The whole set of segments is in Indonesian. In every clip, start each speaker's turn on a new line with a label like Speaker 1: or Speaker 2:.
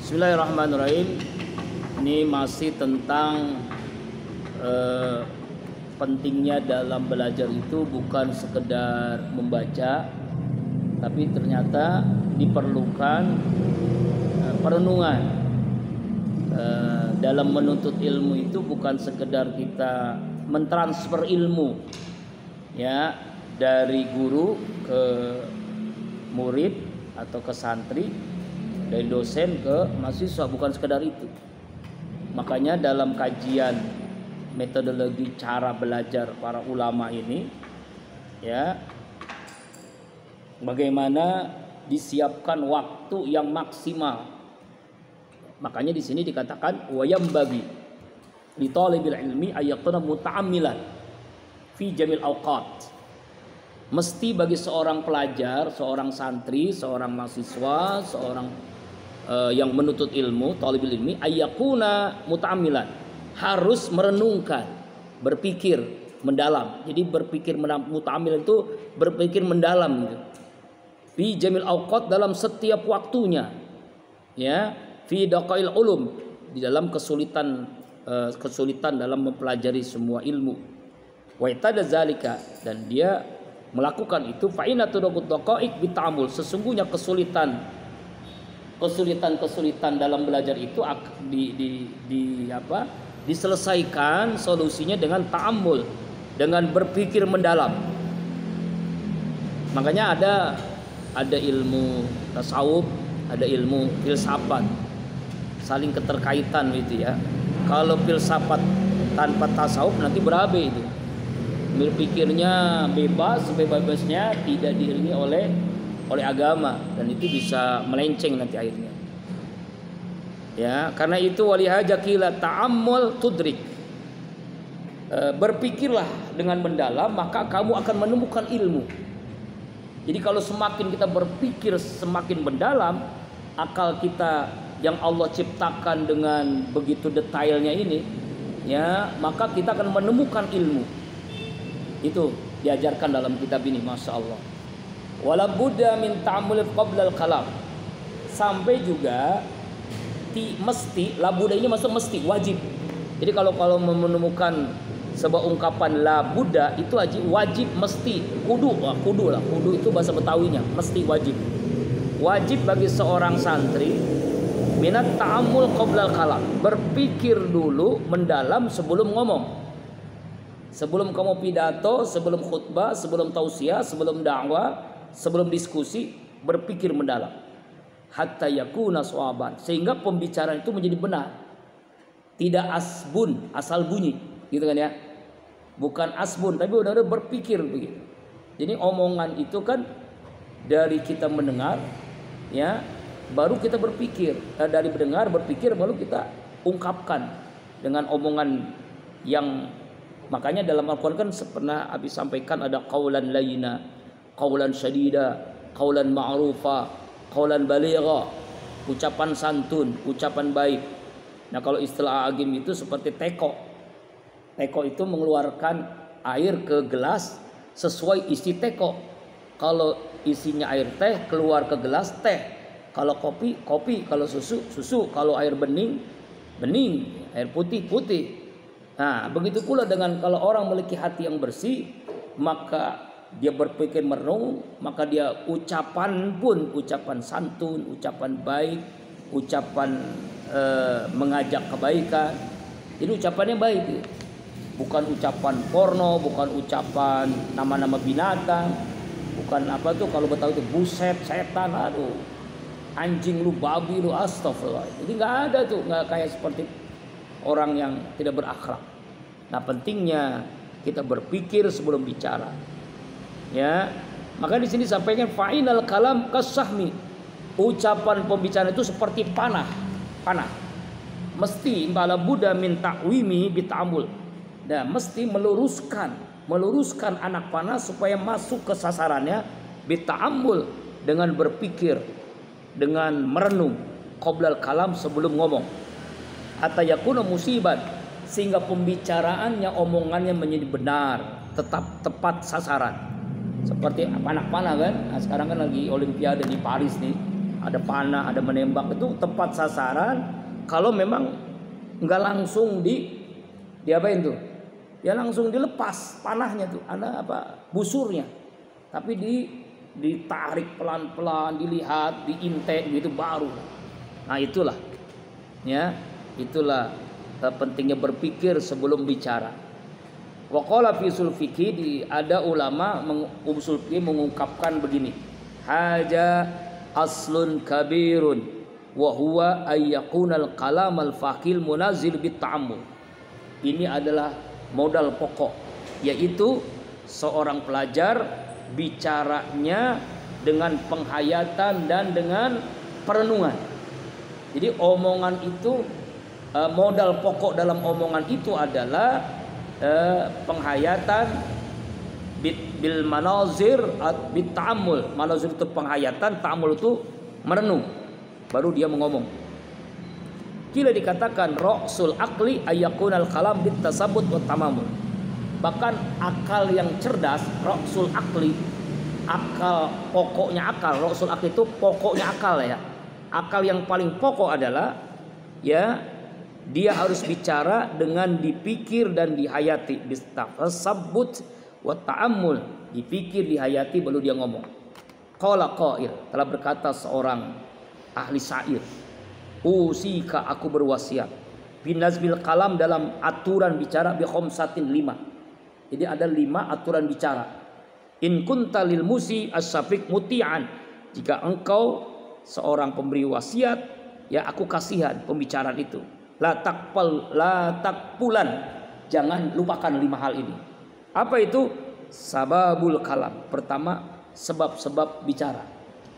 Speaker 1: Bismillahirrahmanirrahim. Ini masih tentang pentingnya dalam belajar itu bukan sekedar membaca, tapi ternyata diperlukan perenungan. Dalam menuntut ilmu itu bukan sekedar kita mentransfer ilmu ya dari guru ke murid atau ke santri, dari dosen ke mahasiswa, bukan sekedar itu. Makanya dalam kajian metodologi cara belajar para ulama ini ya, bagaimana disiapkan waktu yang maksimal. Makanya di sini dikatakan wayam bagi li talibil ilmi ayakuna muta'ammilan fi jamil awqat. Mesti bagi seorang pelajar, seorang santri, seorang mahasiswa, seorang yang menuntut ilmu, talibul ilmi, ayakuna muta'ammilan, harus merenungkan, berpikir mendalam. Jadi berpikir muta'ammilan itu berpikir mendalam gitu. Fi jamil awqat, dalam setiap waktunya. Ya, fi daqail ulum, di dalam kesulitan dalam mempelajari semua ilmu. Wa itada zalika, dan dia melakukan itu fa inna tudaqut daqaiq bita'amul, sesungguhnya kesulitan dalam belajar itu diselesaikan solusinya dengan ta'ammul, dengan berpikir mendalam. Makanya ada ilmu tasawuf, ada ilmu filsafat, saling keterkaitan gitu ya. Kalau filsafat tanpa tasawuf nanti berabe itu. Berpikirnya bebas-bebasnya, tidak diiringi oleh agama, dan itu bisa melenceng nanti akhirnya. Ya, karena itu walihaja qila ta'ammul tudrik. Berpikirlah dengan mendalam, maka kamu akan menemukan ilmu. Jadi kalau semakin kita berpikir semakin mendalam, akal kita yang Allah ciptakan dengan begitu detailnya ini, ya, maka kita akan menemukan ilmu. Itu diajarkan dalam kitab ini, masya Allah. Wala budda min ta'ammul qabla al-kalam. Sampai juga mesti, la budda ini masuk mesti, wajib. Jadi kalau menemukan sebuah ungkapan la budda itu wajib, mesti, kudu itu bahasa Betawinya, mesti, wajib. Wajib bagi seorang santri minat ta'ammul qabla al-kalam, berpikir dulu mendalam sebelum ngomong. Sebelum kamu pidato, sebelum khutbah, sebelum tausiah, sebelum dakwah, sebelum diskusi, berpikir mendalam. Hatta yakuna shawaban, sehingga pembicaraan itu menjadi benar. Tidak asbun, asal bunyi, gitu kan ya. Bukan asbun, tapi benar-benar berpikir begitu. Jadi omongan itu kan dari kita mendengar, ya, baru kita berpikir. Dari mendengar, berpikir, baru kita ungkapkan dengan omongan yang, makanya dalam Al-Quran kan pernah habis sampaikan ada qaulan layyina, qaulan syadida, qaulan ma'rufa, qaulan baligha, ucapan santun, ucapan baik. Nah, kalau istilah agim itu seperti teko. Teko itu mengeluarkan air ke gelas sesuai isi teko. Kalau isinya air teh, keluar ke gelas teh. Kalau kopi, kopi. Kalau susu, susu. Kalau air bening, bening. Air putih, putih. Nah, begitu pula dengan kalau orang memiliki hati yang bersih, maka dia berpikir merenung, maka dia ucapan pun ucapan santun, ucapan baik, ucapan mengajak kebaikan. Jadi ucapannya baik, bukan ucapan porno, bukan ucapan nama-nama binatang, bukan apa tuh kalau Betawi itu buset, setan, aduh, anjing lu, babi lu, astagfirullah. Jadi nggak ada tuh, nggak kayak seperti orang yang tidak berakhlak. Nah, pentingnya kita berpikir sebelum bicara. Ya, maka di sini sampaikan fa'inal kalam kasahmi. Ucapan pembicaraan itu seperti panah. Mesti bala buddha min ta'wimi bita'amul. Dan mesti meluruskan anak panah supaya masuk ke sasarannya bita'amul, dengan berpikir, dengan merenung, qoblal kalam, sebelum ngomong. Hatta yakuna musibat, sehingga pembicaraannya, omongannya menjadi benar, tetap tepat sasaran. Seperti panah-panah kan. Nah, sekarang kan lagi olimpiade di Paris nih. ada panah, ada menembak, itu tepat sasaran. Kalau memang nggak langsung diapain tuh, ya langsung dilepas panahnya tuh, ada apa busurnya, tapi ditarik pelan-pelan, dilihat, diintek gitu baru. Nah itulah, ya itulah pentingnya berpikir sebelum bicara. Waqala fi usul fikih, ada ulama usul fikih mengungkapkan begini, haja aslun kabirun wa huwa ayyakunal kalam al faqil munazil bit ta'ammul. Ini adalah modal pokok, yaitu seorang pelajar bicaranya dengan penghayatan dan dengan perenungan. Jadi omongan itu, modal pokok dalam omongan itu adalah penghayatan bil manazir bit ta'ammul. Manazir itu penghayatan, ta'ammul itu merenung, baru dia mengomong. Kila dikatakan ra'sul aqli ayyakunal kalam bit tasabbut wa tamamul. Bahkan akal yang cerdas, ra'sul aqli, akal pokoknya akal, ra'sul aqli itu pokoknya akal ya. Akal yang paling pokok adalah ya dia harus bicara dengan dipikir dan dihayati, bistasabbut wa ta'ammul, dipikir dihayati baru dia ngomong. Qala qail, telah berkata seorang ahli syair, usika, aku berwasiat, binazbil kalam, dalam aturan bicara, bi khamsatin, 5. Jadi ada 5 aturan bicara. In kunta lil musi as-safiq muti'an, jika engkau seorang pemberi wasiat, ya aku kasihan pembicaraan itu. La takpulan, jangan lupakan 5 hal ini. Apa itu? Sababul kalam. Pertama, sebab-sebab bicara.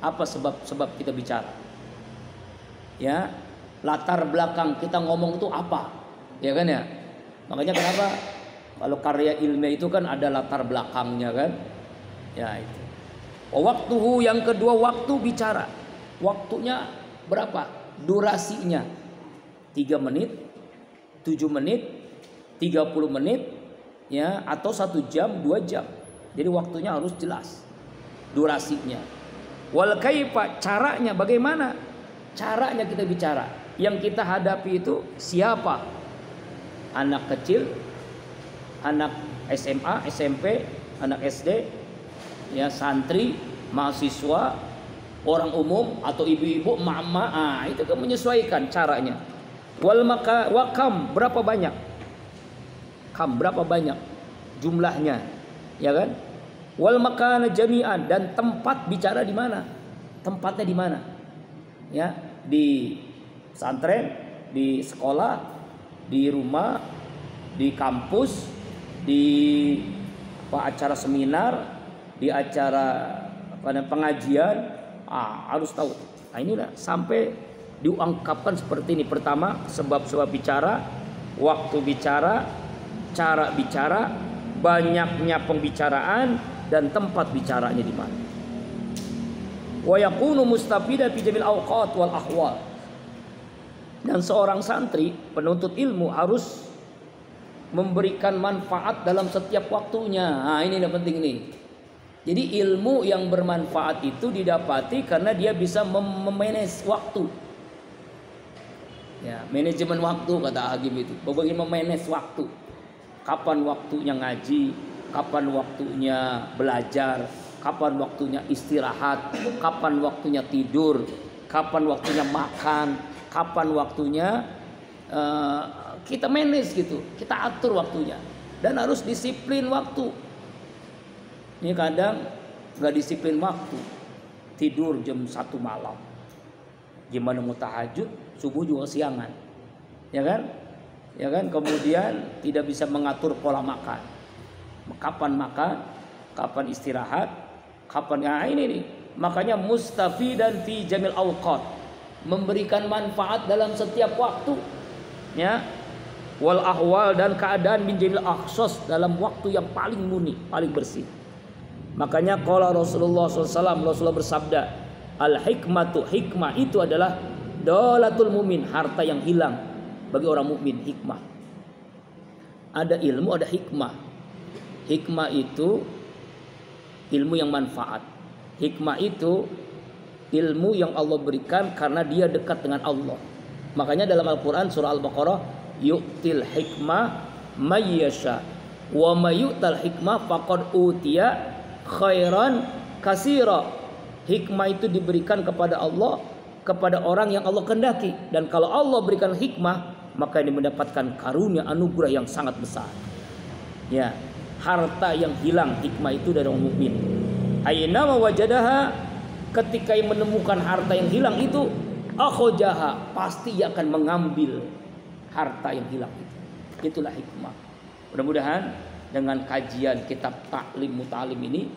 Speaker 1: Apa sebab-sebab kita bicara? Ya, latar belakang kita ngomong itu apa? Ya kan ya? Makanya kenapa kalau karya ilmiah itu kan ada latar belakangnya kan? Ya itu. Waktuhu, yang kedua waktu bicara. Waktunya berapa? Durasinya 3 menit, 7 menit, 30 menit, ya, atau 1 jam, 2 jam. Jadi waktunya harus jelas, durasinya. Wal kaifa, caranya bagaimana? Caranya kita bicara. Yang kita hadapi itu siapa? Anak kecil, anak SMA, SMP, anak SD, ya, santri, mahasiswa, orang umum atau ibu-ibu, mama, itu kan menyesuaikan caranya. Wal maka wakam, berapa banyak? Kam, berapa banyak jumlahnya, ya kan? Wal makana jami'an, dan tempat bicara di mana? Tempatnya di mana? Ya, di pesantren, di sekolah, di rumah, di kampus, di acara seminar, di acara pengajian, harus tahu. Nah inilah sampai diungkapkan seperti ini. Pertama, sebab-sebab bicara, waktu bicara, cara bicara, banyaknya pembicaraan, dan tempat bicaranya di mana. Wa yakunu mustafida fi jamil awqat wal ahwal. Dan seorang santri, penuntut ilmu, harus memberikan manfaat dalam setiap waktunya. Nah ini yang penting nih. Jadi ilmu yang bermanfaat itu didapati karena dia bisa memanage waktu. Ya, manajemen waktu kata Hakim itu. Bagaimana memanage waktu? Kapan waktunya ngaji? Kapan waktunya belajar? Kapan waktunya istirahat? Kapan waktunya tidur? Kapan waktunya makan? Kapan waktunya kita manage gitu? Kita atur waktunya. Dan harus disiplin waktu. Ini kadang nggak disiplin waktu, tidur jam 1 malam, gimana mau tahajud, subuh juga siangan, ya kan? Ya kan? Kemudian tidak bisa mengatur pola makan, kapan, kapan istirahat, kapan. Nah ini nih, makanya mustafidan fi jamil awqat, memberikan manfaat dalam setiap waktu, ya. Wal ahwal, dan keadaan min jamil akhsos, dalam waktu yang paling murni, paling bersih. Makanya qala Rasulullah SAW, Rasulullah bersabda, al hikmatu, hikmah itu adalah dolatul mumin, harta yang hilang bagi orang mukmin. Hikmah, ada ilmu, ada hikmah. Hikmah itu ilmu yang manfaat. Hikmah itu ilmu yang Allah berikan karena dia dekat dengan Allah. Makanya dalam Al-Quran surah Al-Baqarah, yu'til hikmah mayyasha wa mayyutal hikmah faqad utiya khairan kasira. Hikmah itu diberikan kepada Allah, kepada orang yang Allah kehendaki. Dan kalau Allah berikan hikmah, maka ini mendapatkan karunia anugerah yang sangat besar. Ya, harta yang hilang, hikmah itu dari orang mukmin. Aina wajadaha, ketika yang menemukan harta yang hilang itu, akhojaha, pasti ia akan mengambil harta yang hilang itu. Itulah hikmah. Mudah-mudahan dengan kajian kitab Ta'lim Muta'alim ini,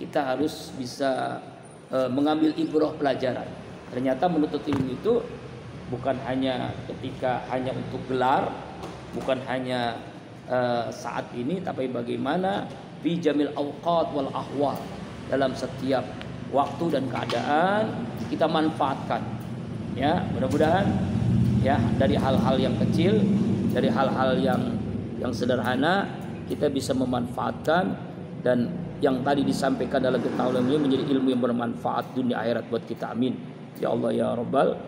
Speaker 1: kita harus bisa mengambil ibrah pelajaran. Ternyata menuntut ilmu itu bukan hanya ketika hanya untuk gelar, bukan hanya saat ini, tapi bagaimana fi jamil awqat wal ahwal, dalam setiap waktu dan keadaan kita manfaatkan. Ya, mudah-mudahan ya dari hal-hal yang kecil, dari hal-hal yang sederhana kita bisa memanfaatkan, dan yang tadi disampaikan dalam kitab ini menjadi ilmu yang bermanfaat dunia akhirat buat kita. Amin ya Allah ya Rabbal